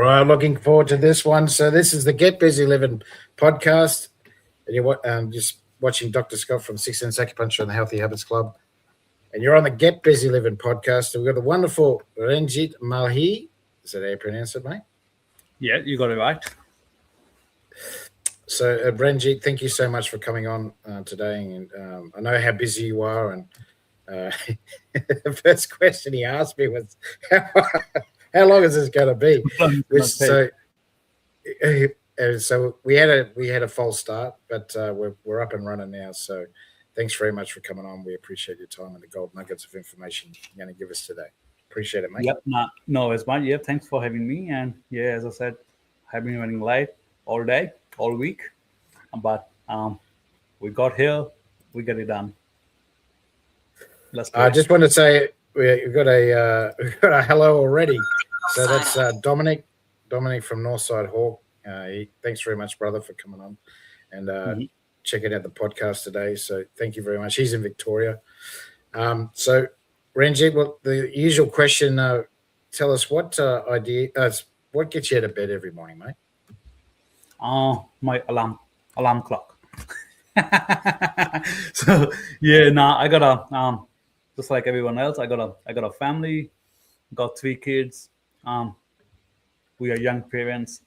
right, looking forward to this one. So this is the Get Busy Living podcast. And you're just watching Dr. Scott from 16 Acupuncture and the Healthy Habits Club. And you're on the Get Busy Living podcast. And we've got the wonderful Ranjit Malhi. Is that how you pronounce it, mate? Yeah, you got it right. So, Ranjit, thank you so much for coming on today. And I know how busy you are. And the first question he asked me was, how long is this going to be? So we had a false start, but we're up and running now. So thanks very much for coming on. We appreciate your time and the gold nuggets of information you're going to give us today. Appreciate it, mate. Yep. No, it's fine. Yeah, thanks for having me. And yeah, as I said, I've been running late all day, all week, but we got here, we get it done. I just want to say we've got a hello already. So that's Dominic from Northside Hawk. Thanks very much, brother, for coming on and checking out the podcast today. So thank you very much. He's in Victoria. So Ranjit, well, the usual question, tell us what what gets you out of bed every morning, mate? My alarm clock. So yeah, I got a just like everyone else, I got a family, got 3 kids. We are young parents,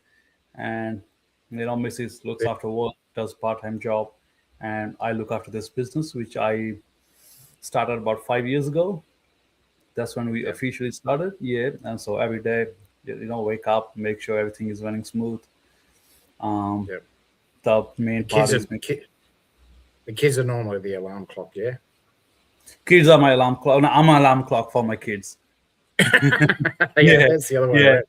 and Mrs. looks after work, does part-time job, and I look after this business, which I started about 5 years ago. That's when we officially started. Yeah, and so every day, wake up, make sure everything is running smooth. The main part is the kids are normally the alarm clock. Yeah, kids are my alarm clock. No, I'm an alarm clock for my kids. Yeah, that's the other one. Yeah,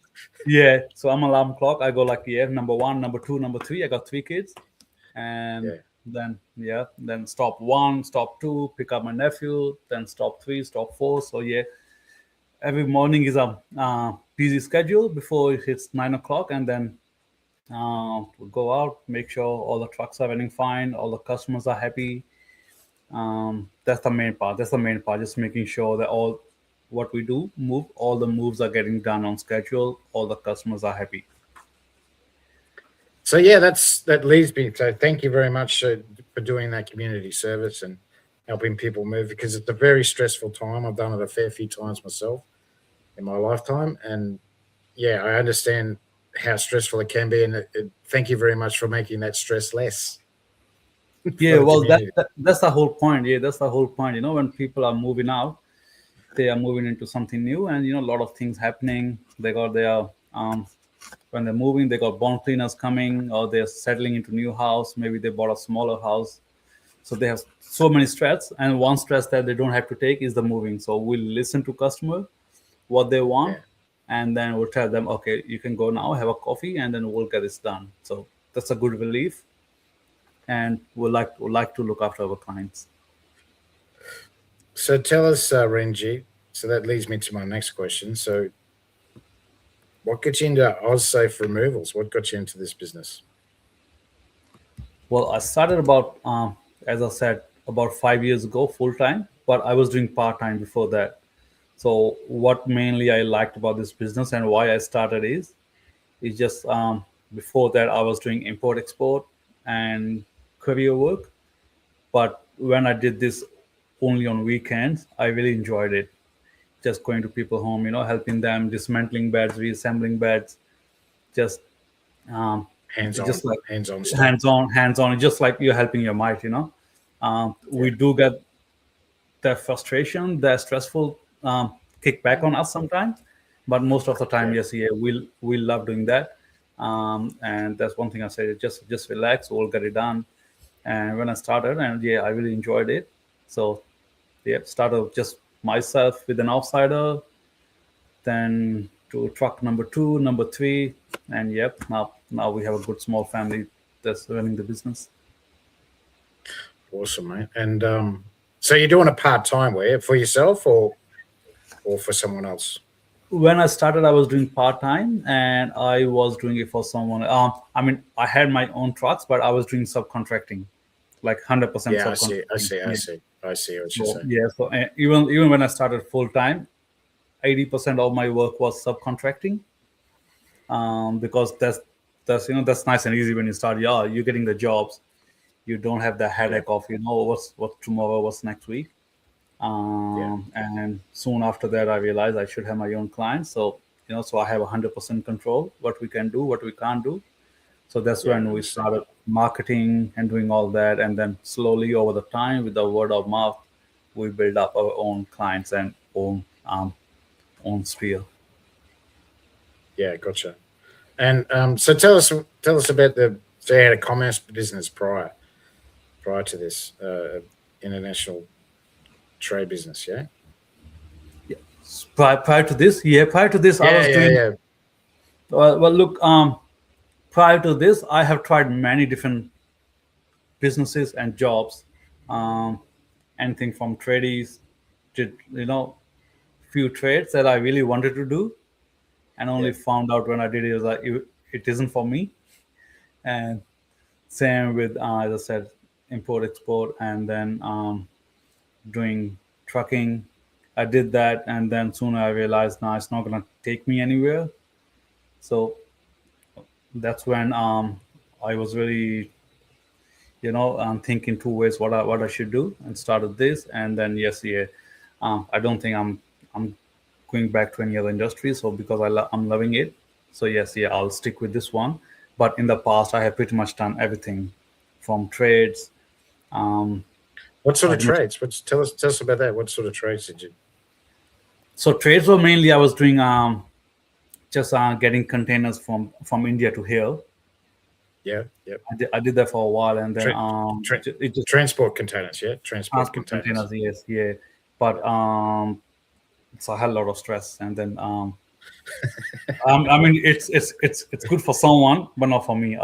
yeah. So I'm an alarm clock. I go like number 1, number 2, number 3. I got 3 kids, and then stop 1, stop 2, pick up my nephew, then stop 3, stop 4. So yeah, every morning is a busy schedule before it hits 9 o'clock, and then we'll go out, make sure all the trucks are running fine, all the customers are happy. That's the main part. Just making sure that all what we do all the moves are getting done on schedule, all the customers are happy. So yeah, that leads me. So thank you very much for doing that community service and helping people move, because it's a very stressful time. I've done it a fair few times myself in my lifetime, and yeah, I understand how stressful it can be, and thank you very much for making that stress less. Yeah, well, that's the whole point. Yeah, that's the whole point. When people are moving out, they are moving into something new, and a lot of things happening. They got their when they're moving, they got bond cleaners coming, or they're settling into new house. Maybe they bought a smaller house, so they have so many stress. And one stress that they don't have to take is the moving. So we'll listen to customer, what they want, and then we'll tell them, okay, you can go now, have a coffee, and then we'll get this done. So that's a good relief, and we like to look after our clients. So tell us, Ranjit, so that leads me to my next question. So what got you into OzSafe removals? What got you into this business? Well, I started about, as I said, about 5 years ago, full-time, but I was doing part-time before that. So what mainly I liked about this business and why I started is just before that I was doing import-export and courier work. But when I did this only on weekends, I really enjoyed it. Just going to people's home, helping them, dismantling beds, reassembling beds, just hands-on, just like you're helping your mate, We do get that frustration, that stressful kick back on us sometimes, but most of the time, we love doing that. And that's one thing I say, just relax, we'll get it done. And when I started, and I really enjoyed it. So started just myself with an outsider, then to truck number 2, number 3, and now we have a good small family that's running the business. Awesome, mate. And so you're doing a part-time way for yourself or for someone else? When I started, I was doing part-time, and I was doing it for someone. I had my own trucks, but I was doing subcontracting, like 100% subcontracting. I see what you're saying. Yeah, so even when I started full-time, 80% of my work was subcontracting. because that's nice and easy when you start. Yeah, you're getting the jobs. You don't have the Yeah. headache of what's tomorrow, what's next week. Yeah. And soon after that, I realized I should have my own clients. So so I have 100% control what we can do, what we can't do. So that's Yeah. I when we understand. started marketing and doing all that, and then slowly over the time, with the word of mouth, we build up our own clients and own sphere. Yeah. Gotcha. And so tell us about so you had a commerce business prior to this international trade business. Yeah. Prior to this, I Yeah. was Yeah. doing Yeah. well. Look, prior to this, I have tried many different businesses and jobs, um, anything from tradies to few trades that I really wanted to do, and only Yeah. found out when I did it was like it isn't for me. And same with as I said, import export, and then doing trucking. I did that, and then soon I realized, no, it's not gonna take me anywhere. So that's when I was really thinking two ways what I should do, and started this. And then yes, yeah, I don't think I'm going back to any other industry. So because I'm loving it, so yes, yeah, I'll stick with this one. But in the past, I have pretty much done everything from trades. Um, What sort of pretty much. trades? Tell us about that. What sort of trades did you? So trades were mainly I was doing just getting containers from India to here. Yeah. Yep. I did that for a while, and then Tra- tra- it just transport containers. Yeah. Transport transport containers. containers. Yes, yeah. But Yeah. it's a hell lot of stress, and then I mean it's good for someone, but not for me.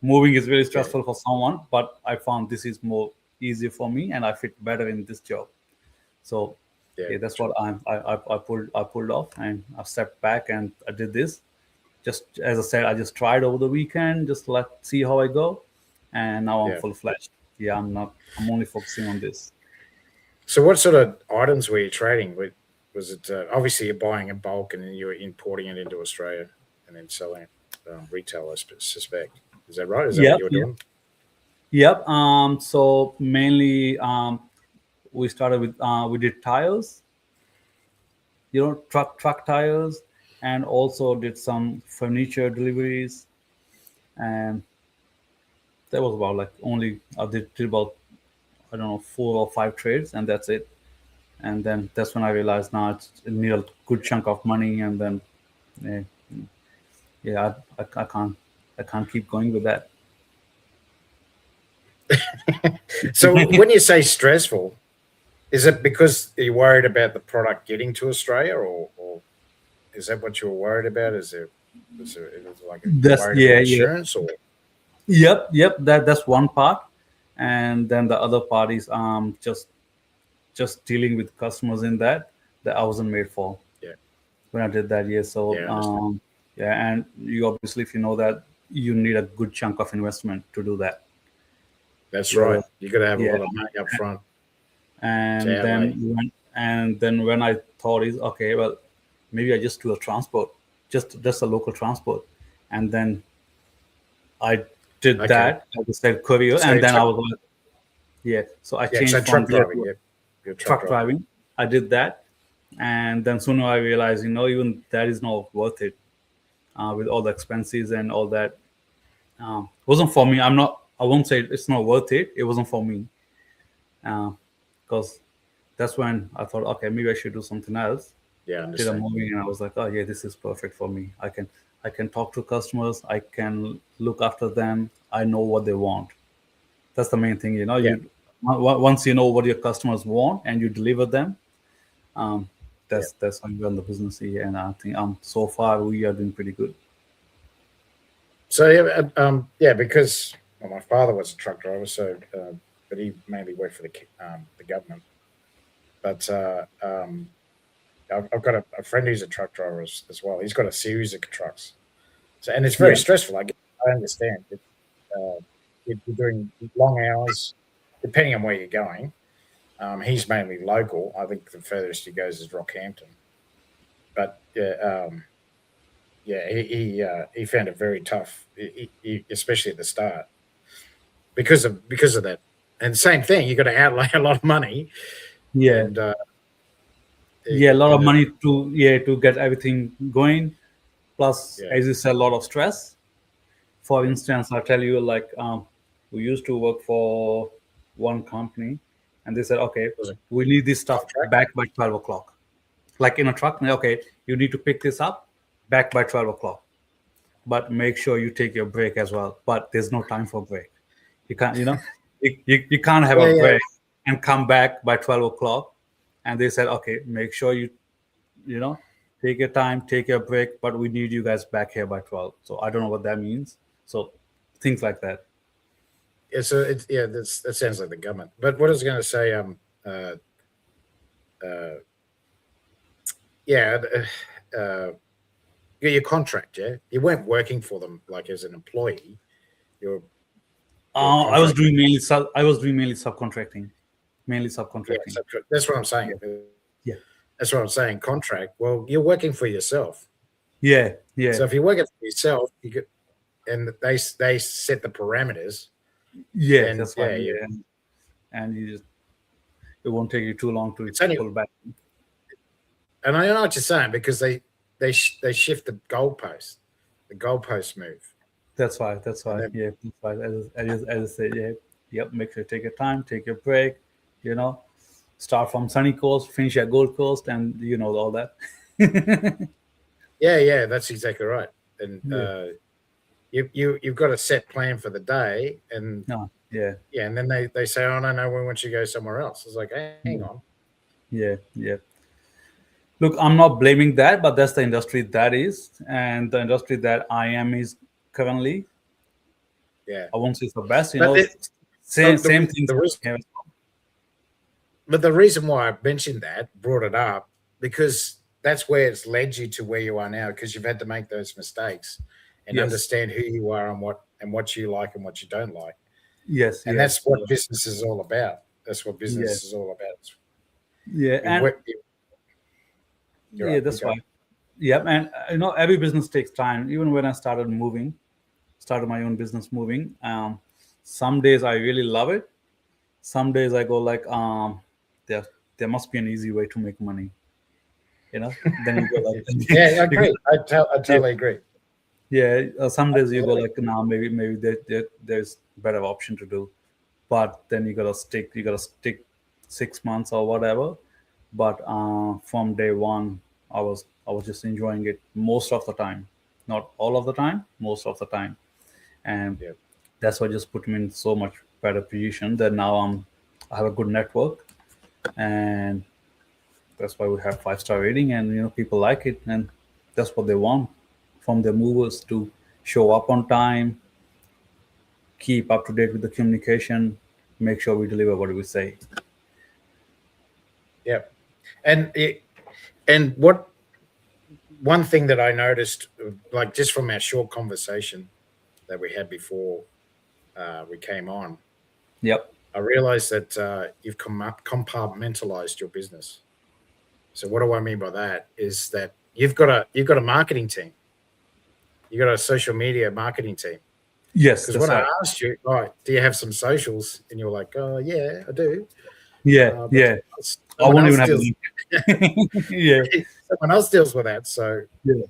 Moving is really Yeah. stressful for someone, but I found this is more easier for me, and I fit better in this job. So Yeah. yeah, that's Gotcha. what I pulled off, and I stepped back and I did this. Just as I said, I just tried over the weekend, just let see how I go, and now I'm Yeah. full fledged. Yeah, I'm not. I'm only focusing on this. So, what sort of items were you trading? Was it obviously you're buying in bulk and then you're importing it into Australia and then selling it retail? I suspect. Is that right? Is that what Yep, you were yep, doing? yep. So mainly, we started with we did tires, truck tires, and also did some furniture deliveries, and that was about like only I did about I don't know 4 or 5 trades, and that's it. And then that's when I realized now it need a good chunk of money, and then yeah, yeah I can't keep going with that. So, when you say stressful, is it because you're worried about the product getting to Australia, or is that what you're worried about? Is it like you're That's worried about yeah, yeah. insurance or Yep. That's one part, and then the other part is just dealing with customers in that I wasn't made for yeah, when I did that. Yeah, so yeah, I understand. yeah, and you obviously, if you know that, you need a good chunk of investment to do that. That's Yeah, right. You got to have a yeah, lot of money up front to and outlay. then when I thought is okay, well, maybe I just do a transport, just a local transport, and then I did Okay, that. I just said courier, so and then I was like, yeah. So I yeah, so changed from truck there driving. to Yep, you're a truck truck driver. driving. I did that, and then sooner I realized, even that is not worth it with all the expenses and all that. Wasn't for me. I'm not. I won't say it's not worth it. It wasn't for me because that's when I thought, okay, maybe I should do something else. Yeah, I Did a understand. movie, and I was like, oh yeah, this is perfect for me. I can talk to customers. I can look after them. I know what they want. That's the main thing. Yeah, Once you know what your customers want and you deliver them, um, yeah. that's how you run the business here. And I think so far we are doing pretty good. So yeah, yeah, because well, my father was a truck driver, so but he mainly worked for the government. But I've got a friend who's a truck driver as well. He's got a series of trucks, so and it's very Yeah, stressful. I understand. You're doing long hours, depending on where you're going. He's mainly local. I think the furthest he goes is Rockhampton. But yeah, yeah, he found it very tough, especially at the start because of that. And same thing, you got to outlay a lot of money, Yeah, and yeah, a lot of and money to get everything going. Plus, yeah, as you said, a lot of stress. For instance, I'll tell you, like, we used to work for one company, and they said, okay, was a we need this stuff contract. back by 12 o'clock. Like in a truck, okay, you need to pick this up back by 12 o'clock. But make sure you take your break as well. But there's no time for break. You can't, you can't have Yeah, a yeah. break and come back by 12 o'clock. And they said, okay, make sure you know, take your time, take your break, but we need you guys back here by 12. So I don't know what that means. So things like that. Yeah, so that sounds like the government. But what I was going to say, uh, uh, yeah, your contract, yeah, you weren't working for them like as an employee. You're you're a I was contract. doing mainly subcontracting, mainly Yeah, subcontracting. so that's what I'm saying. Yeah, yeah, That's what I'm saying. Contract. Well, you're working for yourself. yeah, yeah, So if you're working for yourself, you get and they set the parameters. yeah. Then That's yeah, right. you Yeah, and it won't take you too long to it's only. pull back. And I know what you're saying because they shift the goalpost. The goalposts move, That's why. That's and why. then Yeah, that's why. As I say, yeah, yep. Make sure you take your time, take your break. You know, start from sunny coast, finish at Gold Coast, and all that. yeah, that's exactly right. And Yeah. you've got a set plan for the day, and No. Yeah. yeah, and then they say, oh no, we want you to go somewhere else. It's like, hang Yeah. on, Yeah. Yeah. Look, I'm not blaming that, but that's the industry that is, and the industry that I am is currently. yeah. I won't say it's the best. But Same things the reason, here. but the reason why I mentioned that, brought it up, because that's where it's led you to where you are now, because you've had to make those mistakes and Yes. understand who you are and what you like and what you don't like. Yes. And Yes. that's what business is all about. That's what Yeah. business is all about. Yeah. You And work. You're yeah, right. You that's go. why. Yeah, and every business takes time. Even when I started my own business moving. Some days I really love it. Some days I go like, there there must be an easy way to make money. Then you go like, Yeah, I you go, agree. I yeah, totally agree. yeah. Some days you go Absolutely. like, nah, maybe there's better option to do, but then you gotta stick 6 months or whatever. But from day one, I was just enjoying it most of the time, not all of the time, most of the time, and Yeah. that's what just put me in so much better position that now I have a good network, and that's why we have 5-star rating, and people like it, and that's what they want from their movers to show up on time, keep up to date with the communication, make sure we deliver what we say. Yeah. And and what one thing that I noticed, like just from our short conversation that we had before we came on, Yep. I realized that you've compartmentalized your business. So what do I mean by that? Is that you've got a marketing team, you got a social media marketing team. Yes, Because that's when I right. asked you, oh, do you have some socials? And you were like, oh yeah, I do. Yeah, But yeah. I someone won't else even have a deals. link. Yeah, Someone else deals with that. So yeah,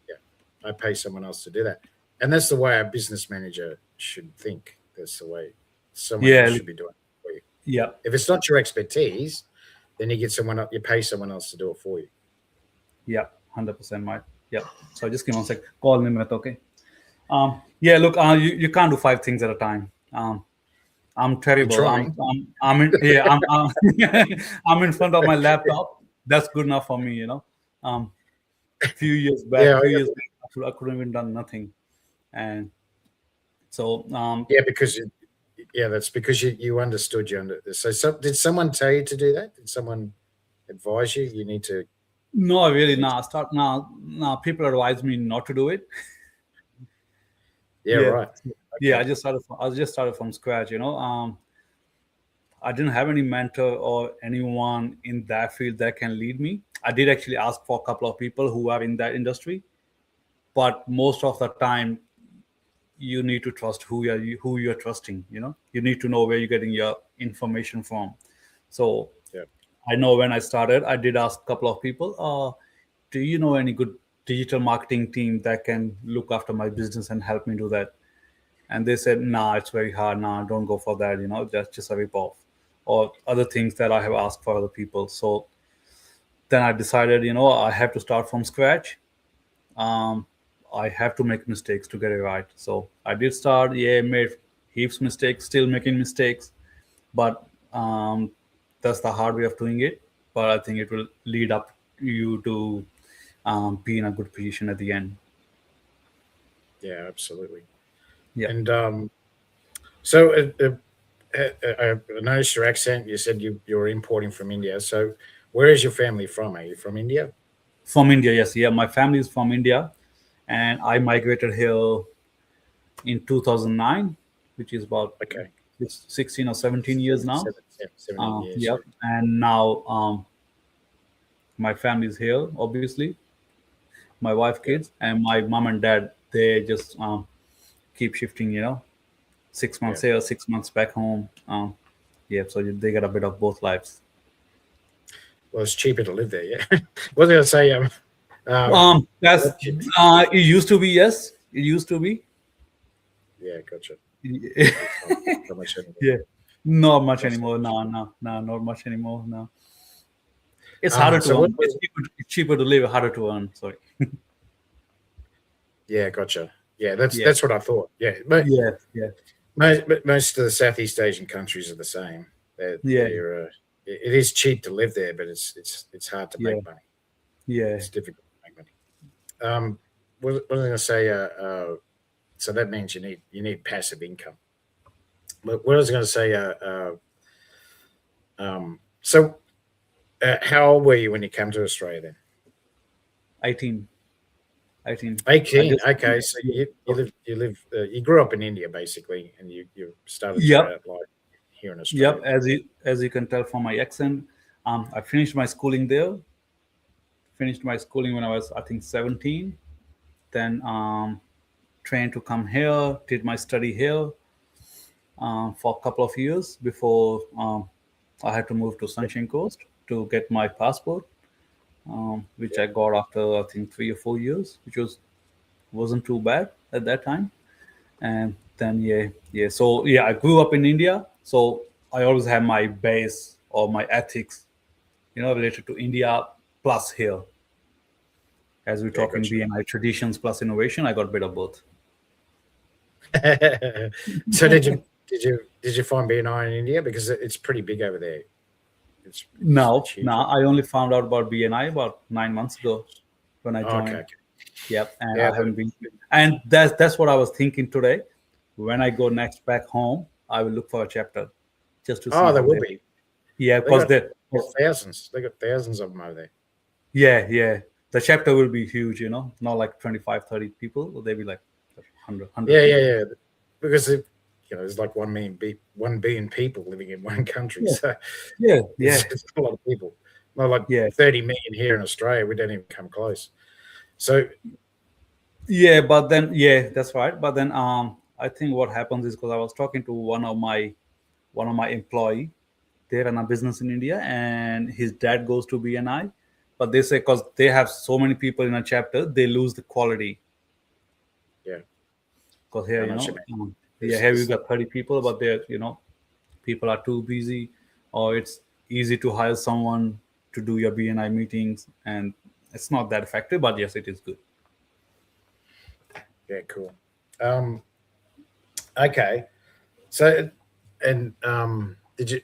yeah, I pay someone else to do that, and that's the way a business manager should think. That's the way someone else yeah, should be doing it for you. yeah, If it's not your expertise, then you get someone else, you pay someone else to do it for you. yeah. 100%, Mike. Yeah. So just give me one sec. Call me, Matt. Okay. Yeah. Look, you can't do 5 things at a time. I'm You're terrible. trying. I'm in. Yeah. I'm in front of my laptop. That's good enough for me. Few years back, Yeah, I couldn't even done nothing, and so yeah, because yeah, that's because you understood you under. Did someone tell you to do that? Did someone advise you? You need to. no, really, You need to nah. Start now. Now, people advise me not to do it. yeah, Yeah, right. yeah. Okay. I just started from scratch. I didn't have any mentor or anyone in that field that can lead me. I did actually ask for a couple of people who are in that industry, but most of the time you need to trust who you're trusting. You need to know where you're getting your information from. So Yeah. I know when I started, I did ask a couple of people, do you know any good digital marketing team that can look after my business and help me do that? And they said, nah, it's very hard. Nah, don't go for that. That's just a rip off, or other things that I have asked for other people. So then I decided, I have to start from scratch. um, I have to make mistakes to get it right. So I did start, yeah, made heaps mistakes, still making mistakes, but that's the hard way of doing it. But I think it will lead up you to be in a good position at the end. Yeah, absolutely. Yeah. And so I noticed your accent. You said you're importing from India. So where is your family from? Are you from India? From India, yes. Yeah, my family is from India, and I migrated here in 2009, which is about Okay. 16 or 17 years now. 17 years. Yep. Yeah. And now my family is here, obviously, my wife, Yeah. kids, and my mom and dad. They just keep shifting, 6 months Yeah. here, 6 months back home. Yeah, so they get a bit of both lives. Well, it's cheaper to live there. Yeah. What was I going to say? That's What you- it used to be, yes, it used to be. yeah, gotcha. Yeah, It's not so much anymore. not much Not so anymore. much. No, no, no, not much anymore. No, it's harder to So what? earn. It's cheaper to live, harder to earn. Sorry. Yeah, gotcha. Yeah, that's Yeah, that's what I thought. Yeah, but yeah, yeah, most of the Southeast Asian countries are the same. yeah, It is cheap to live there, but it's hard to yeah, make money. yeah. It's difficult to make money. What was I going to say? So that means you need passive income. But what I was going to say? So how old were you when you came to Australia then? 18, 18. I 18. just, Okay, so yeah. you grew up in India basically, and you started Yep, throughout life here in yep. Australia. As you can tell from my accent, I finished my schooling there. Finished my schooling when I was, I think, 17. Then trained to come here. Did my study here for a couple of years before I had to move to Sunshine Coast to get my passport, which Yeah, I got after, I think, 3 or 4 years, which wasn't too bad at that time. And then yeah. So yeah, I grew up in India, so I always have my base or my ethics, related to India plus here. As we yeah, talk in gotcha. BNI, traditions plus innovation, I got a bit of both. So did you find BNI in India because it's pretty big over there? It's No, no, huge. I only found out about BNI about 9 months ago when I Oh, okay, joined. okay. Yep, and Yeah. I haven't been. And that's what I was thinking today. When I go next back home, I will look for a chapter just to see Oh, there how will they. be. Yeah, They because got they. thousands. They got thousands of them over there. Yeah, yeah. The chapter will be huge, not like 25, 30 people. They'll be like 100 Yeah, yeah, people. yeah. Because there's like 1 billion people living in one country, Yeah, so yeah, it's, yeah, it's a lot of people. Not like yeah. 30 million here in Australia. We don't even come close. So Yeah, but then, yeah, that's right. But then, I think what happens is because I was talking to one of my employee. They run a business in India, and his dad goes to BNI. But they say because they have so many people in a chapter, they lose the quality. yeah, Because here, I know what you mean. yeah, There's, here we there's, got 30 people, but there, people are too busy, or it's easy to hire someone to do your BNI meetings, and it's not that effective. But yes, it is good. yeah, cool. Um, okay. So, and did you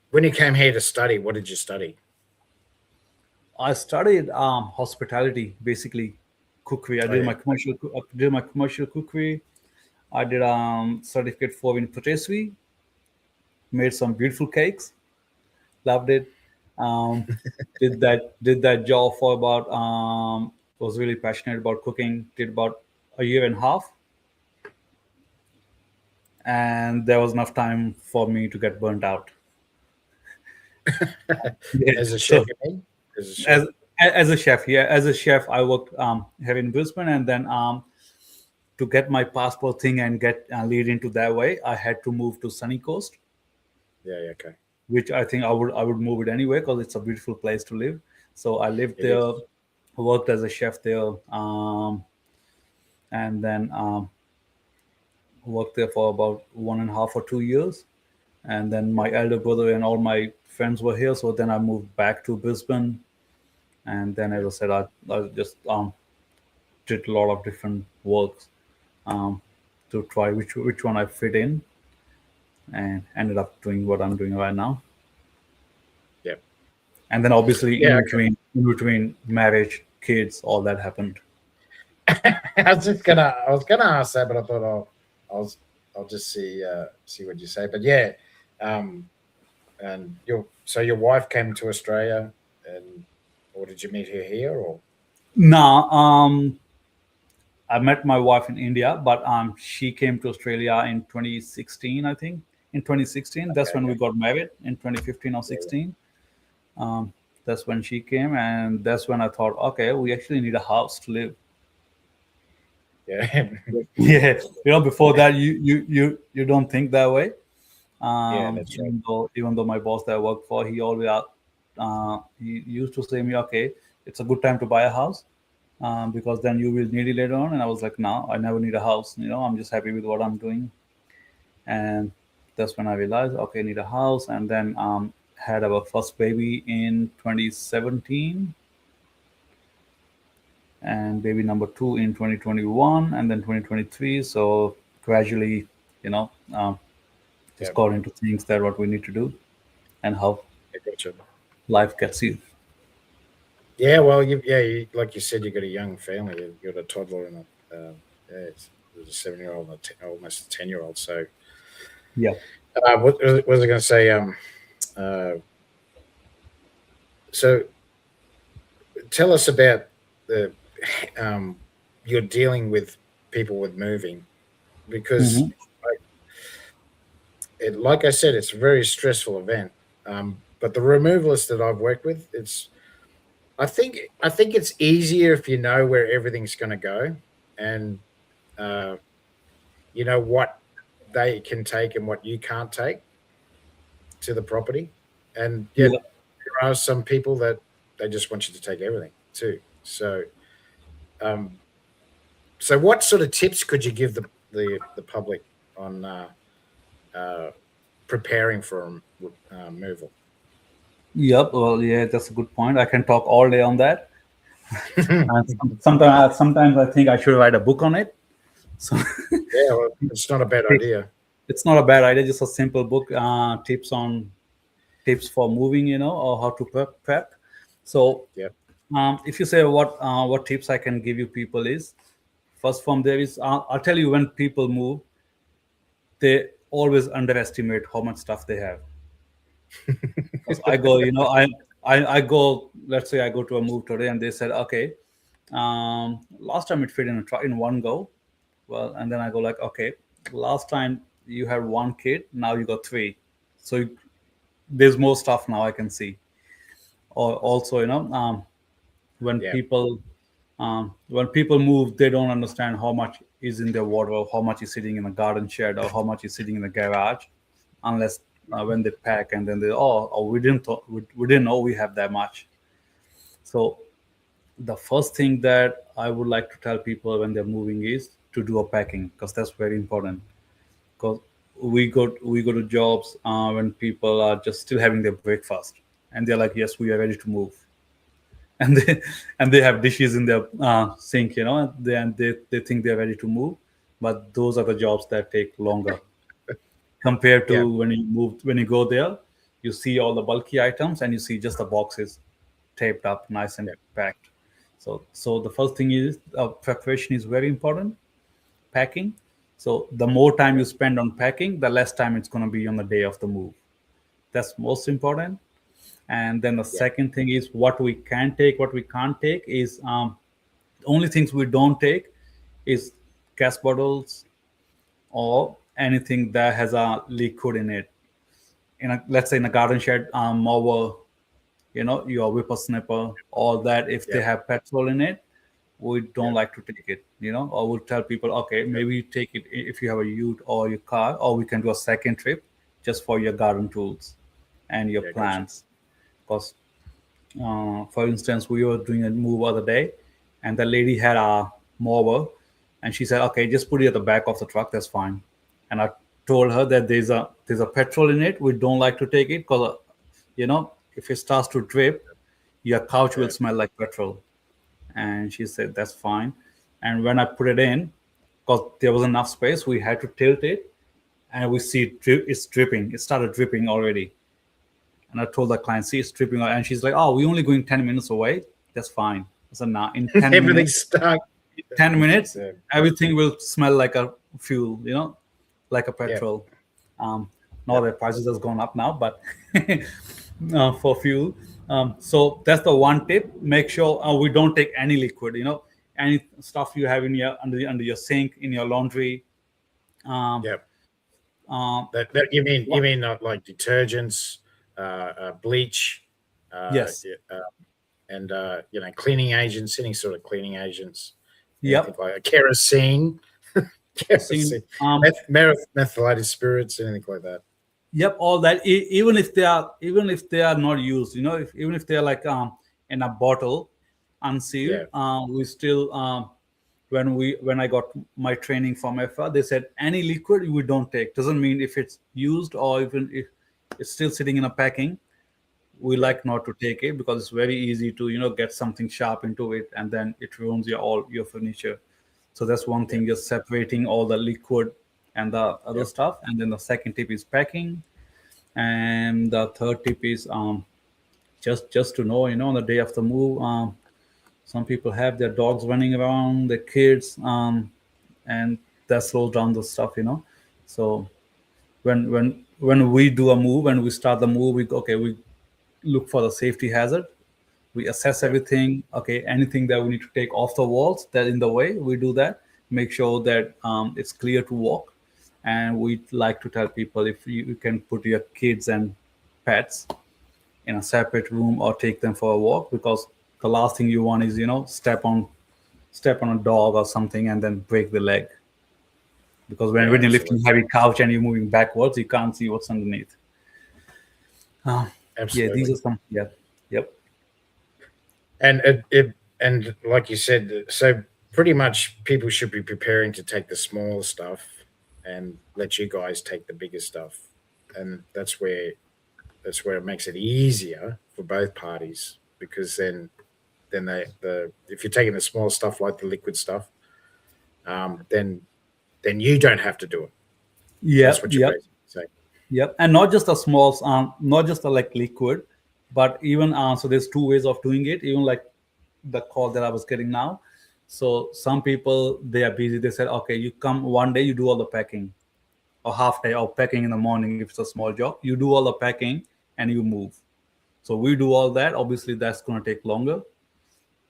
when you came here to study? What did you study? I studied hospitality, basically cookery. I Oh did yeah. my commercial cookery. I did certificate for in patisserie. Made some beautiful cakes. Loved it. Um, did that job for about was really passionate about cooking. Did about a year and a half, and there was enough time for me to get burnt out. Yeah. As a chef, So you mean? As a as chef. As a chef, yeah, as a chef, I worked here in Brisbane, and then to get my passport thing and get lead into that way, I had to move to Sunny Coast, Yeah, yeah, okay. which I think I would move it anyway because it's a beautiful place to live. So I lived It there, is. worked as a chef there, and then worked there for about 1.5 or 2 years. And then Yeah, my elder brother and all my friends were here, so then I moved back to Brisbane. And then, as yeah, I said, I just did a lot of different works um, to try which one I fit in, and ended up doing what I'm doing right now. yeah. And then obviously Yeah, in between marriage, kids, all that happened. I was gonna ask that, but I thought I'll I'll just see what you say. But yeah, um, and your wife came to Australia, and or did you meet her here or? Now, I met my wife in India, but she came to Australia in 2016, I think. In 2016, that's Okay, when we okay. got married. In 2015 or Yeah, 16, um, that's when she came, and that's when I thought, okay, we actually need a house to live. yeah, Yeah, before that, you don't think that way. yeah. That's right. Even though my boss that I worked for, he used to say me, okay, it's a good time to buy a house, because then you will need it later on. And I was like, no, I never need a house. I'm just happy with what I'm doing. And that's when I realized, okay, I need a house. And then had our first baby in 2017, and baby number two in 2021, and then 2023. So gradually, you know, um, Yeah, just got into things that what we need to do and how I gotcha. life gets you. Yeah, well, like you said, you got a young family. You got a toddler and there's a 7-year-old and almost a 10-year-old. So, Yeah. what was I going to say? Uh, so tell us about the um, you're dealing with people with moving because, Hmm. like I said, it's a very stressful event. But the removalists that I've worked with, I think it's easier if you know where everything's going to go and uh, you know what they can take and what you can't take to the property. And yet Yeah. there are some people that they just want you to take everything too. Um, so what sort of tips could you give the public on uh, preparing for a removal? Yep. Well, yeah, that's a good point. I can talk all day on that. Yeah, And sometimes I think I should write a book on it. So well, it's not a bad idea. it's not a bad idea. Just a simple book, tips for moving, or how to prep. So Yeah, if you say what tips I can give you people is, first from there is, I'll tell you, when people move, they always underestimate how much stuff they have. Because I go, I go. Let's say I go to a move today, and they said, okay, last time it fit in a truck in one go. Well, and then I go like, okay, last time you had one kid, now you got three, so there's more stuff now I can see. Or also, when yeah, people move, they don't understand how much is in their wardrobe, how much is sitting in a garden shed, or how much is sitting in the garage, unless when they pack, and then they, we didn't know we have that much. So the first thing that I would like to tell people when they're moving is to do a packing, because that's very important. Because we go to jobs when people are just still having their breakfast, and they're like, yes, we are ready to move. And they have dishes in their sink, and they think they're ready to move, but those are the jobs that take longer compared yeah, to when you go there. You see all the bulky items, and you see just the boxes taped up nice and yeah, packed. So the first thing is, preparation is very important. Packing. So the more time yeah, you spend on packing, the less time it's going to be on the day of the move. That's most important. And then the yeah, second thing is, what we can take, what we can't take is, the only things we don't take is gas bottles or anything that has a liquid in it. Let's say in a garden shed mower, your whippersnapper, all that. If they Yep. have petrol in it, we don't Yep. like to take it. Or we'll tell people, okay, Yep. maybe take it if you have a ute or your car, or we can do a second trip just for your garden tools and your Yeah. Gotcha. plants. Because, for instance, we were doing a move other day, and the lady had a mower, and she said, "Okay, just put it at the back of the truck. That's fine." And I told her that there's a petrol in it. We don't like to take it because, if it starts to drip, your couch will Yeah. smell like petrol. And she said, "That's fine." And when I put it in, because there was enough space, we had to tilt it, and we see it's dripping. It started dripping already. And I told the client, "See, it's dripping." And she's like, "Oh, we're only going 10 minutes away. That's fine." I said, "Nah, in 10 minutes, Everything's stuck. 10 minutes, Yeah. everything will smell like a fuel, like a Yeah. petrol." Um, Now Yep. the prices has gone up now, but for fuel. So that's the one tip. Make sure we don't take any liquid. Any stuff you have in your under your sink, in your laundry. Um, Yep. uh, That you what? mean not like detergents, bleach, Yes. yeah, and cleaning agents, any sort of cleaning agents, anything Yep. like that. Kerosene, Seen. kerosene, methylated spirits, anything like that. Yep, all that. Even if they are not used, even if they're like in a bottle, unsealed, Yeah. we still when I got my training from FA, they said any liquid we don't take. Doesn't mean if it's used or even if it's still sitting in a packing, we Yeah. like not to take it because it's very easy to get something sharp into it and then it ruins your furniture. So that's one Yep. thing, just separating all the liquid and the other Yep. stuff. And then the second tip is packing, and the third tip is just to know, on the day of the move, some people have their dogs running around, their kids, and that slows down the stuff. So when we do a move, when we start the move, we look for the safety hazard. We assess Yep. everything. Okay, anything that we need to take off the walls that in the way, we do that. Make sure that it's clear to walk. And we like to tell people, if you can put your kids and pets in a separate room or take them for a walk, because the last thing you want is step on a dog or something and then break the leg, because when, Yeah. when you're lifting Absolutely. heavy couch and you're moving backwards, you can't see what's underneath. uh, yeah, these Absolutely. are some. Yeah. Yep. And and like you said, so pretty much people should be preparing to take the small stuff and let you guys take the bigger stuff, and that's where it makes it easier for both parties, because then the if you're taking the small stuff like the liquid stuff, then you don't have to do it. That's Yep. what you're Yep. basically saying. Yep, and not just the smalls, not just the like liquid, but even so. There's two ways of doing it. Even like the call that I was getting now. So some people, they are busy. They said, okay, you come one day, you do all the packing, or half day of packing in the morning if it's a small job. You do all the packing and you move. So we do all that. Obviously, that's going to take longer.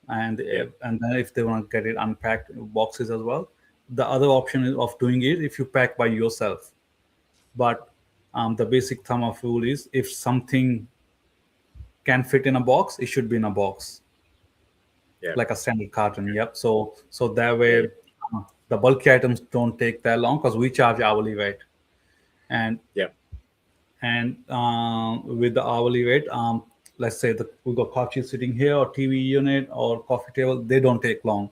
And Yeah. and then if they want to get it unpacked in boxes as well, the other option of doing it if you pack by yourself. But the basic thumb of rule is, if something can fit in a box, it should be in a box, Yeah. like a standard carton. Yep. So that Yeah. way, Yeah. the bulky items don't take that long because we charge hourly rate. And Yeah. with the hourly rate, let's say that we got couches sitting here, or TV unit, or coffee table, they don't take long.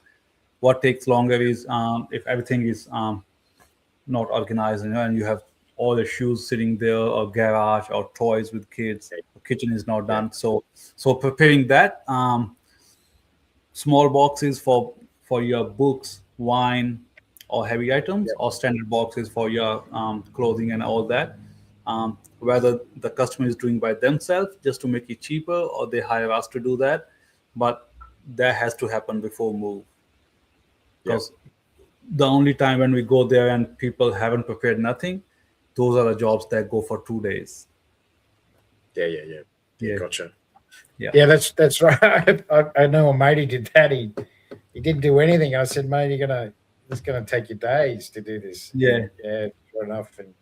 What takes longer is if everything is not organized, and you have all the shoes sitting there, or garage, or toys with kids. The kitchen is not Yeah. done. So preparing that, small boxes for your books, wine, or heavy items, Yeah. or standard boxes for your clothing and all that. Whether the customer is doing by themselves just to make it cheaper, or they hire us to do that, but that has to happen before move, Yeah. because the only time when we go there and people haven't prepared nothing, those are the jobs that go for 2 days. Yeah. Yeah. Yeah. Yeah. Yeah. Gotcha. Yeah. Yeah, that's right. I know a mate, he did that. He didn't do anything. I said, mate, it's gonna take you days to do this. Yeah. Yeah, sure enough, and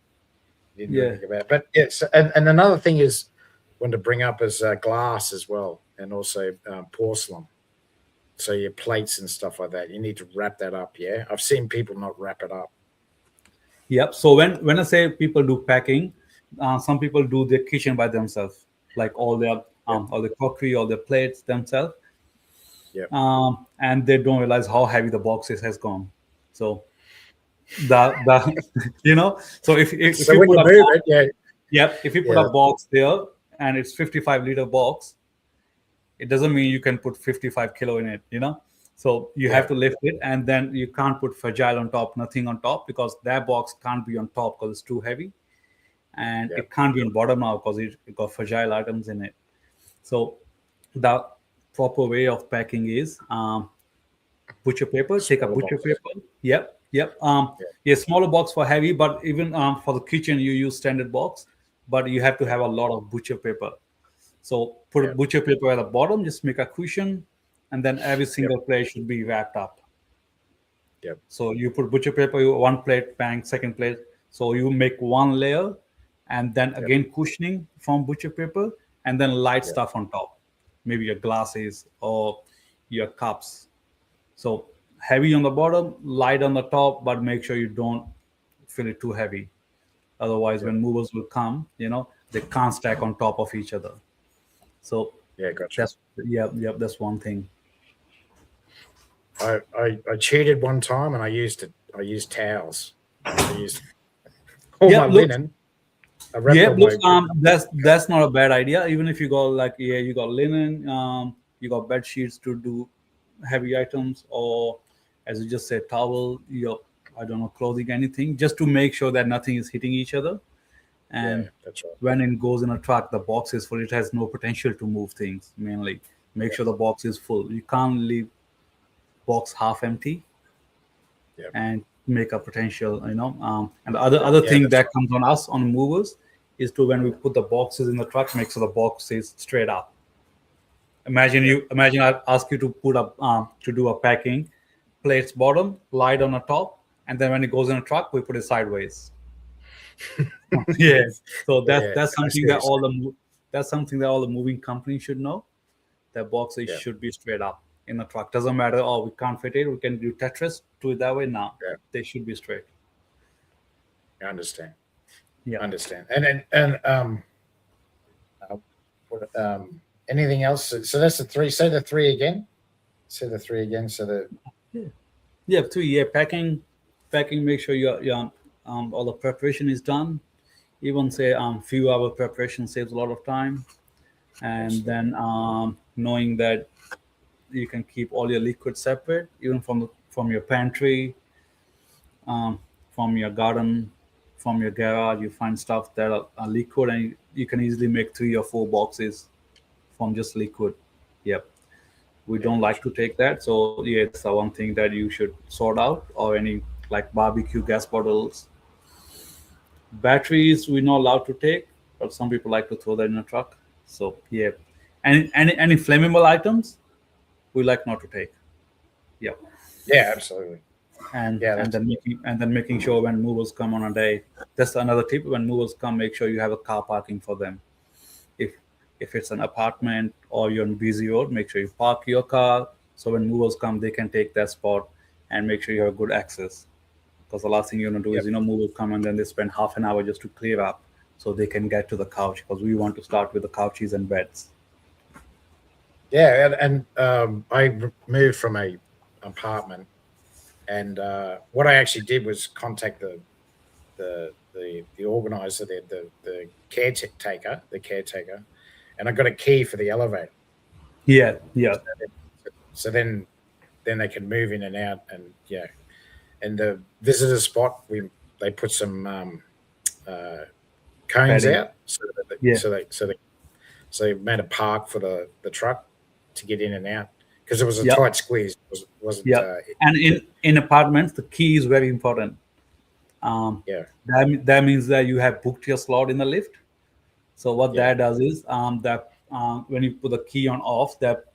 he didn't do Yeah. anything about it. But yes, and another thing is, want to bring up is glass as well, and also porcelain. So your plates and stuff like that, you need to wrap that up. Yeah, I've seen people not wrap it up. Yep. So when I say people do packing, some people do their kitchen by themselves, like Yep, all the crockery, all the plates themselves, yep. and they don't realize how heavy the boxes has gone. So the so if So you when put you a move box, it, yeah, yep, if you put a yeah, box there and it's 55-liter box, it doesn't mean you can put 55 kilo in it. So you have yeah, to lift it, and then you can't put fragile on top, nothing on top, because that box can't be on top because it's too heavy, and yeah. it can't be on bottom now because it got fragile items in it. So the proper way of packing is, butcher paper. Take a Smaller butcher boxes. paper. Yep, yep. Yeah, Yeah, smaller box for heavy, but even for the kitchen you use standard box, but you have to yeah, have a lot of butcher paper. So put a yeah, butcher paper at the bottom, just make a cushion, and then every yep, single plate should be wrapped up. yep, So you put butcher paper, one plate, bang, second plate. So you make one layer, and then yep, again cushioning from butcher paper, and then light yep, stuff on top, maybe your glasses or your cups. So heavy on the bottom, light on the top, but make sure you don't fill it too heavy. Otherwise, yep. when movers will come, they can't stack on top of each other. So Yeah, gotcha. that's yeah, yeah, that's one thing. I cheated one time and I used towels. I used all my Yep, looks linen. I wrapped yeah, all looks my that's not a bad idea. Even if you got like yeah, you got linen, you got bed sheets to do heavy items, or as you just said, towel, your I don't know, clothing, anything, just to make sure that nothing is hitting each other. yeah, And that's right. when it goes in a truck, the box is full. It has no potential to move things. Mainly, make Yeah, sure the box is full. You can't leave box half empty yeah, and make a potential. And the other yeah, thing that's that right. comes on us on movers is to, when we put the boxes in the truck, make sure the box is straight up. Yeah, Imagine I ask you to put up to do a packing, plates bottom, light on the top, and then when it goes in a truck, we put it sideways. Yeah. So that's yeah. that's I see something what that you're saying. that's something that all the moving companies should know. That boxes Yeah, should be straight up in the truck. Doesn't matter. Oh, we can't fit it. We can do Tetris. Do it that way. Now yeah. they should be straight. I understand. Yeah. I understand. And uh, anything else? So that's the three. Say the three again. Say the three again. So the Yeah. Yeah. Three. Yeah. Packing. Make sure your all the preparation is done. Even say few hour preparation saves a lot of time. And excellent. then knowing that you can keep all your liquids separate, even from your pantry, um, from your garden, from your garage. You find stuff that are liquid, and you can easily make 3 or 4 boxes from just liquid. Yep. We Yeah, don't like gotcha. to take that. So yeah, that's the one thing that you should sort out. Or any like barbecue gas bottles. Batteries we're not allowed to take, but some people like to throw that in a truck. So yeah. Any flammable items we like not to take. Yep. Yeah, absolutely. and Yeah, and that's then making sure when movers come on a day, that's another tip. When movers come, make sure you have a car parking for them. If if it's an apartment or you're on busy road, make sure you park your car, so when movers come they can take that spot, and make sure you have good access. Because the last thing you want to do is, yep. movers come and then they spend half an hour just to clear up so they can get to the couch, because we want to start with the couches and beds. Yeah, and moved from a apartment, and what I actually did was contact the organizer, the caretaker, and I got a key for the elevator. Yeah, yeah, So then they can move in and out, and yeah, and the visitor spot they put some uh, cones padding. out Yeah, so they made a park for the truck to get in and out because it was a yeah, tight squeeze. Wasn't yeah. And in apartments the key is very important. um yeah, that means that you have booked your slot in the lift. So what yeah, that does is, that when you put the key on off, that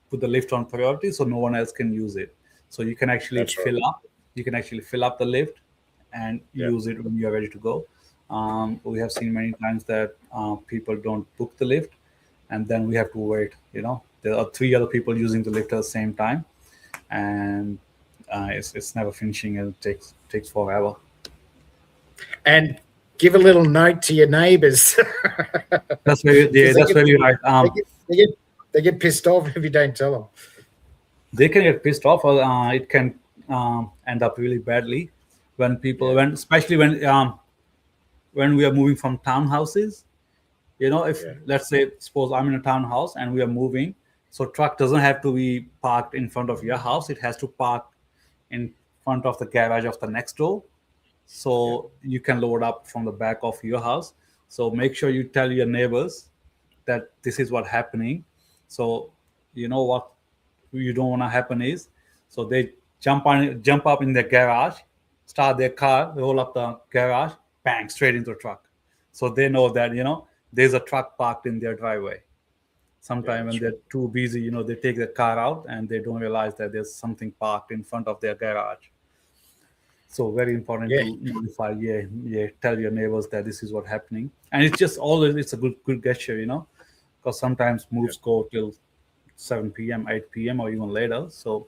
put the lift on priority, so no one else can use it. So you can actually that's right. fill up. You can actually fill up the lift and Yeah, use it when you are ready to go. We have seen many times that people don't book the lift, and then we have to wait. There are three other people using the lift at the same time, and it's never finishing, and it takes forever. And give a little note to your neighbours That's very yeah, because that's very right. they get they get they get pissed off if you don't tell them. They can get pissed off, or it can end up really badly when people, Yeah, when especially when we are moving from townhouses. If yeah, let's say, suppose I'm in a townhouse and we are moving, so truck doesn't have to be parked in front of your house. It has to park in front of the garage of the next door, yeah, so you can load up from the back of your house. So make sure you tell your neighbors that this is what happening. So what you don't want to happen is, so they jump up in the garage, start their car, roll up the garage, bang, straight into the truck. So they know that there's a truck parked in their driveway. yeah. Sometimes when That's right. they're too busy, they take the car out and they don't realize that there's something parked in front of their garage. So very important Yeah, to notify, yeah, tell your neighbors that this is what happening. And it's just always, it's a good gesture, because sometimes yeah. moves go till 7 p.m., 8 p.m., or even later. So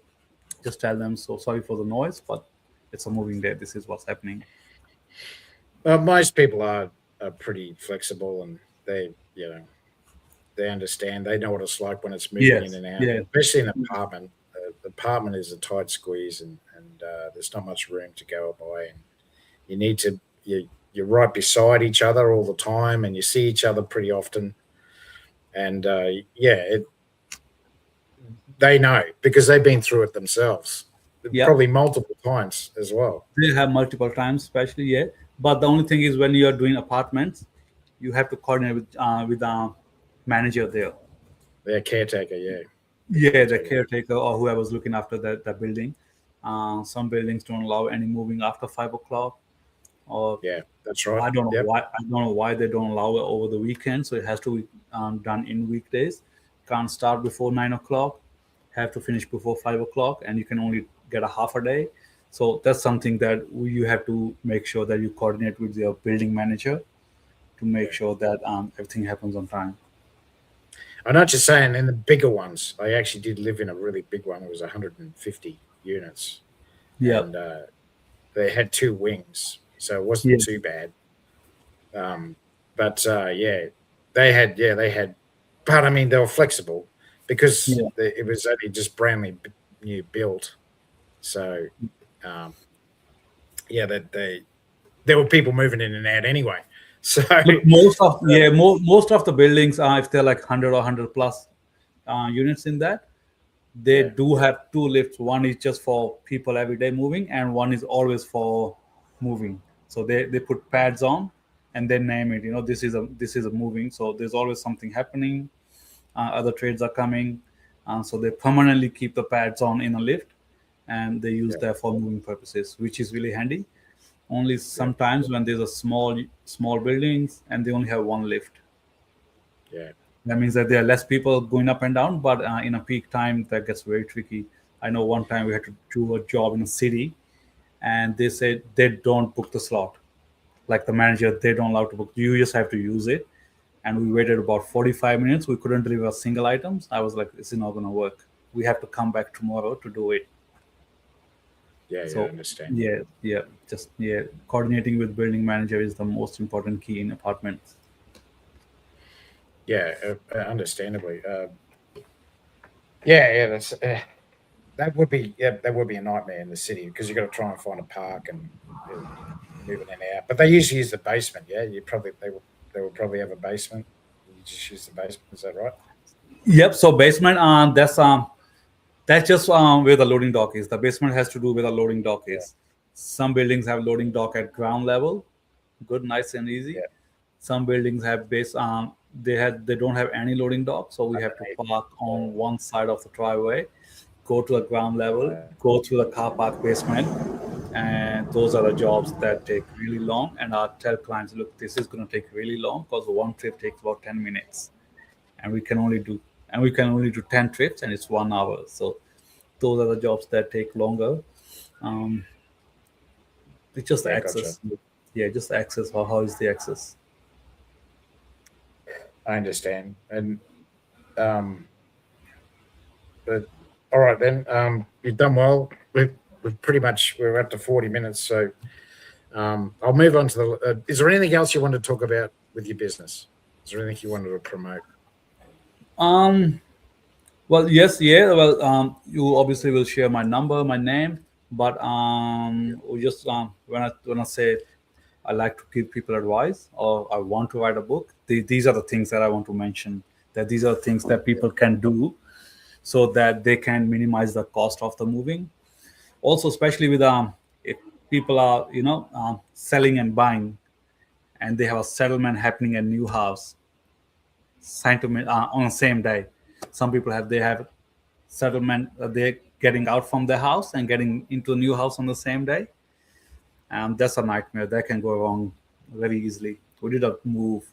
just tell them, so sorry for the noise, but it's a moving day. This is what's happening. Well, most people are pretty flexible, and they understand. They know what it's like when it's moving in Yes, and out, yeah, especially in an apartment. The apartment is a tight squeeze, and there's not much room to go by. And you need to you're right beside each other all the time, and you see each other pretty often. And they know because they've been through it themselves, yeah. probably multiple times as well. They have multiple times, especially, yeah. But the only thing is, when you are doing apartments, you have to coordinate with the manager there. Their caretaker, yeah, the Yeah, the caretaker. caretaker or whoever's looking after that building. Some buildings don't allow any moving after 5 o'clock, or Yeah, that's right. I don't know Yep. why. I don't know why they don't allow it over the weekend. So it has to be done in weekdays. Can't start before 9 o'clock. Have to finish before 5 o'clock, and you can only get a half a day. So that's something that you have to make sure that you coordinate with your building manager to make Yeah. sure that everything happens on time. I know what you're saying. In the bigger ones, I actually did live in a really big one. It was 150 units, Yeah, and they had two wings, so it wasn't yeah, too bad. Um, but they had, but I mean, they were flexible because yeah. it was only just brand new built. So, um, yeah, that there were people moving in and out anyway. So, But most of the buildings, if they're like 100 or 100 plus units in that, they yeah, do have two lifts. One is just for people every day moving, and one is always for moving. So they put pads on, and they name it. This is a moving. So there's always something happening. Other trades are coming, so they permanently keep the pads on in a lift, and they use yeah, that for moving purposes, which is really handy. Only yeah, sometimes when there's a small buildings and they only have one lift. yeah, That means that there are less people going up and down, but in a peak time, that gets very tricky. I know one time we had to do a job in a city, and they said they don't book the slot. Like the manager, they don't allow to book. You just have to use it. And we waited about 45 minutes. We couldn't deliver a single items. I was like, this is not going to work. We have to come back tomorrow to do it. yeah, yeah. I So understand. yeah, coordinating with building manager is the most important key in apartments. Yeah, understandably. Yeah, that's that would be a nightmare in the city because you got to try and find a park and move it in and out. But they usually use the basement. Yeah, they would probably have a basement. You just use the basement. Is that right? Yep. So basement, that's just where the loading dock is. The basement has to do where the loading dock Yeah, is. Some buildings have loading dock at ground level, good, nice and easy. yeah. Some buildings have base. They don't have any loading dock, so we have to Underneath. park Yeah, on one side of the driveway, go to the ground level, right. go through the car park basement, and those are the jobs that take really long. And I tell clients, look, this is going to take really long because one trip takes about 10 minutes, and we can only do 10 trips, and it's 1 hour. So those are the jobs that take longer. Um, it's just Yeah, gotcha. access. Yeah, just access. How is the access? I understand. And Um, but all right then. You've done well. We've pretty much we're up to 40 minutes, so I'll move on to the. Is there anything else you want to talk about with your business? Is there anything you wanted to promote? Um, well, yes, yeah. Well, you obviously will share my number, my name, but Yeah, we just when I say I like to give people advice or I want to write a book, these are the things that I want to mention. That these are things that yeah, people can do so that they can minimize the cost of the moving. Also, especially with if people are selling and buying, and they have a settlement happening at new house signed to on the same day. Some people have settlement, they're getting out from their house and getting into a new house on the same day. That's a nightmare. That can go wrong very easily. We did a move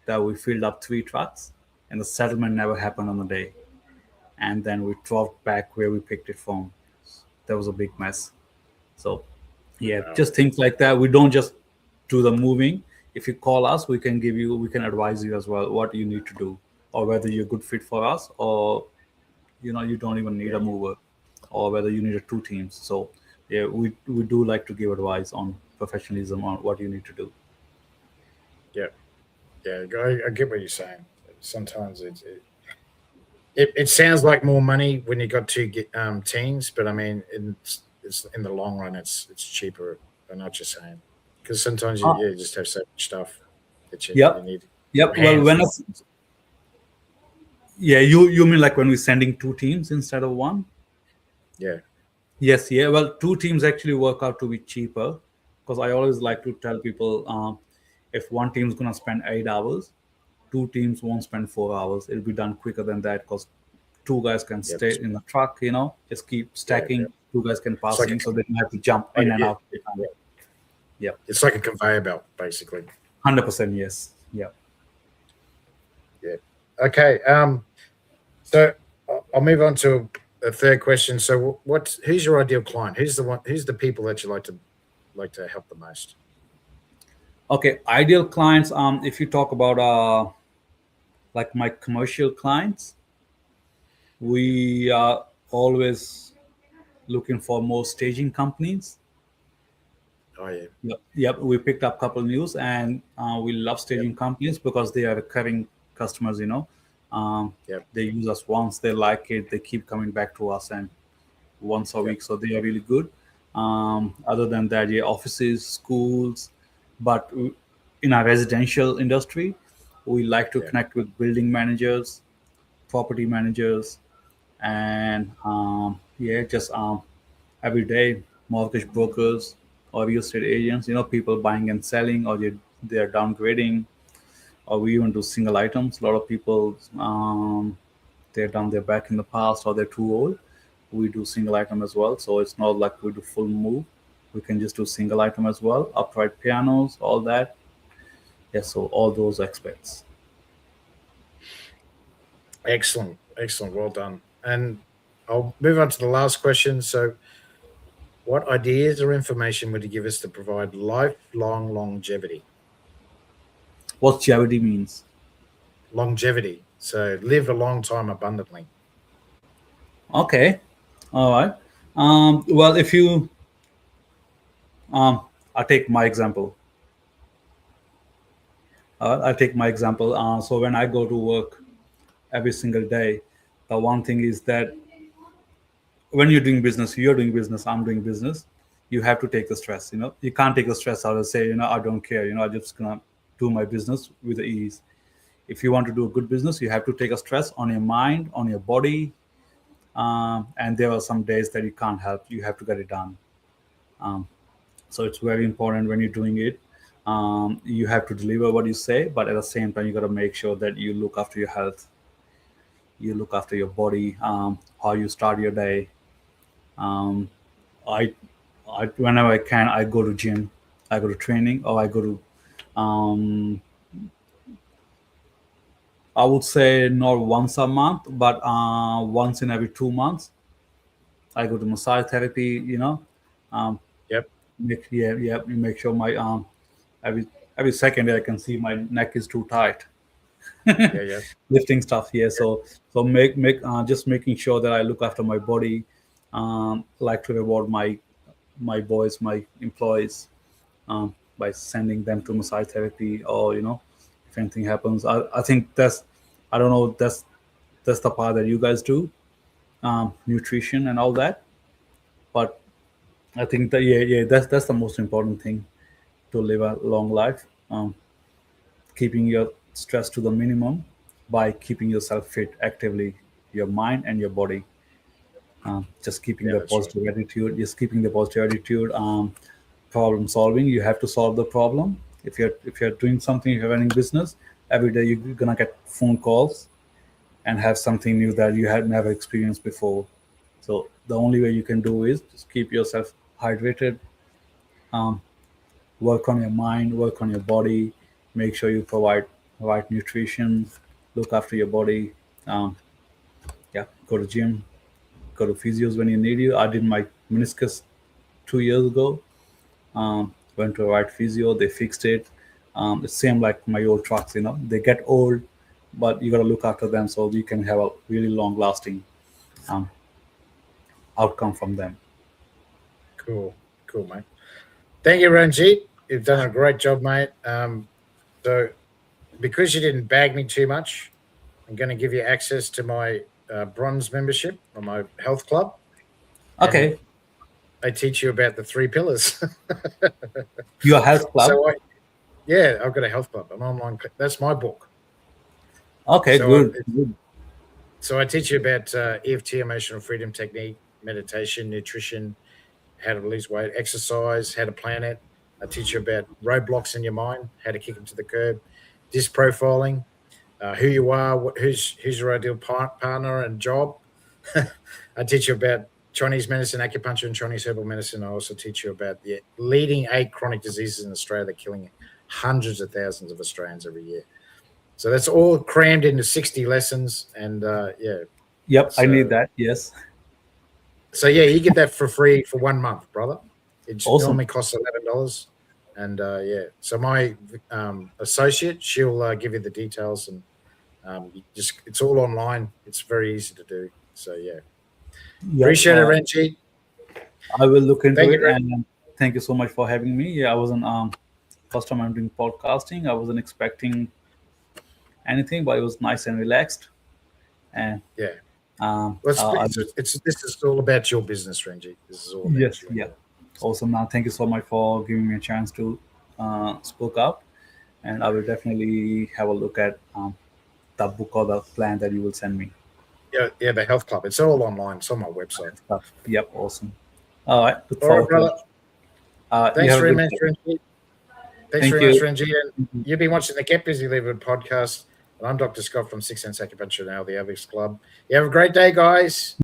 that we filled up 3 trucks, and the settlement never happened on the day. And then we dropped back where we picked it from. That was a big mess. So, yeah, wow, just things like that. We don't just do the moving. If you call us, we can advise you as well what you need to do, or whether you're a good fit for us, or you don't even need yeah, a mover, or whether you need a 2 teams. So, yeah, we do like to give advice on professionalism on what you need to do. yeah, yeah. I get what you're saying. Sometimes it sounds like more money when you got teams, but I mean, it's in the long run, it's cheaper. I know what you're saying, because sometimes Uh, you just have so much stuff that you yep, need yep. Well, hands. yeah, you mean like when we're sending 2 teams instead of one? Yeah, Yes, yeah. Well, 2 teams actually work out to be cheaper because I always yeah, like to tell people if one team's gonna spend 8 hours, 2 teams won't spend 4 hours. It'll be done quicker than that because 2 guys can yeah, stay in the truck, just keep yeah, yeah. stacking. 2 guys can It's pass like in, so they don't have to jump in and yeah, out every time. yeah. Yep, It's like a conveyor belt, basically. 100% yes. Yep. Yeah. Okay. So I'll move on to a third question. So, who's your ideal client? Who's the one? Who's the people that you like to help the most? Okay, ideal clients. If you talk about like my commercial clients, we are always looking for more staging companies. Oh yeah, Yep, yep. We picked up a couple news, and we love yep, staging companies because they are recurring customers. yep, They use us once, they like it, they keep coming back to us, and once a yep, week, so they are really good. Other than that, yeah, offices, schools, but in our residential industry, we like to yeah, connect with building managers, property managers, and yeah, just every day mortgage brokers or real estate agents, people buying and selling, or they're downgrading, or we even do single items. A lot of people, they've done their back in the past or they're too old. We do single item as well, so it's not like we do full move. We can just do single item as well, upright pianos, all that. Yeah, so all those aspects. excellent, excellent, well done. And I'll move on to the last question. So, what ideas or information would you give us to provide lifelong longevity? What charity means. Longevity. So, live a long time abundantly. Okay, all right. Well, if you I take my example. I take my example. So when I go to work every single day, the one thing is that when you're doing business, I'm doing business. You have to take the stress. You can't take the stress out and say, I don't care. I'm just gonna do my business with ease. If you want to do a good business, you have to take a stress on your mind, on your body, and there are some days that you can't help. You have to get it done. Um, so it's very important when you're doing it. You have to deliver what you say, but at the same time, you got to make sure that you look after your health, you look after your body, how you start your day. um, I, whenever I can, I go to gym, I go to training, or I go to um, I would say not once a month, but once in every 2 months, I go to massage therapy. Um, Yep. yeah, yeah, you make sure my every every second day I can see my neck is too tight. Yeah. lifting stuff. Yeah. So make just making sure that I look after my body. Like to reward my boys, my employees, by sending them to massage therapy, or if anything happens. I think I don't know, that's the part that you guys do, nutrition and all that. But I think that yeah, that's the most important thing to live a long life. Keeping your stress to the minimum by keeping yourself fit actively, your mind and your body. Just keeping Yeah, the that's right. positive attitude. Just keeping the positive attitude. Problem solving. You have to solve the problem. If you're doing something, if you're running business, every day you're gonna get phone calls and have something new that you had never experienced before. So the only way you can do is just keep yourself hydrated, um, work on your mind, work on your body, make sure you provide right nutrition, look after your body. Um, yeah, go to gym, go to physios when you need you. I did my meniscus 2 years ago. Went to a right physio, they fixed it. It's same like my old trucks, they get old, but you got to look after them so you can have a really long lasting um, outcome from them. Cool, mate. Thank you, Ranjit. You've done a great job, mate. So because you didn't bag me too much, I'm going to give you access to my bronze membership or my health club, and Okay, I teach you about the three pillars. your health club. So yeah, I've got a health club, an online. That's my book. Okay, So good, good. I teach you about EFT, emotional freedom technique, meditation, nutrition, how to lose weight, exercise, how to plan it. I teach you about roadblocks in your mind, how to kick them to the curb, disc profiling, who you are, who's your ideal partner and job. I teach you about Chinese medicine, acupuncture, and Chinese herbal medicine. I also teach you about the leading 8 chronic diseases in Australia that are killing hundreds of thousands of Australians every year. So that's all crammed into 60 lessons. And yeah, Yep, I need so that. Yes, yeah, you get that for free for 1 month, brother. It awesome. normally costs $11. And yeah, so my associate, she'll give you the details, and it's all online. It's very easy to do. So yeah, Yep, appreciate it, Ranjit. I will look into Thank it, you. and thank you so much for having me. Yeah, I wasn't first time I'm doing podcasting. I wasn't expecting anything, but it was nice and relaxed. And Yeah. Well, this is all about your business, Ranjit. This is all about yes, you and yeah, your. awesome. Now, thank you so much for giving me a chance to spoke up, and I will definitely have a look at the book or the plan that you will send me. Yeah, the health club. It's all online. It's on my website. Stuff. Yep, awesome. All right, look All right, forward to brother. it. You Thanks have a very good much, day. Ranjit. Thanks Thank very much, you. Ranjit. And you've been watching the Get Busy Living podcast. And I'm Dr. Scott from Six Sense Acupuncture, now the Avics Club. You have a great day, guys.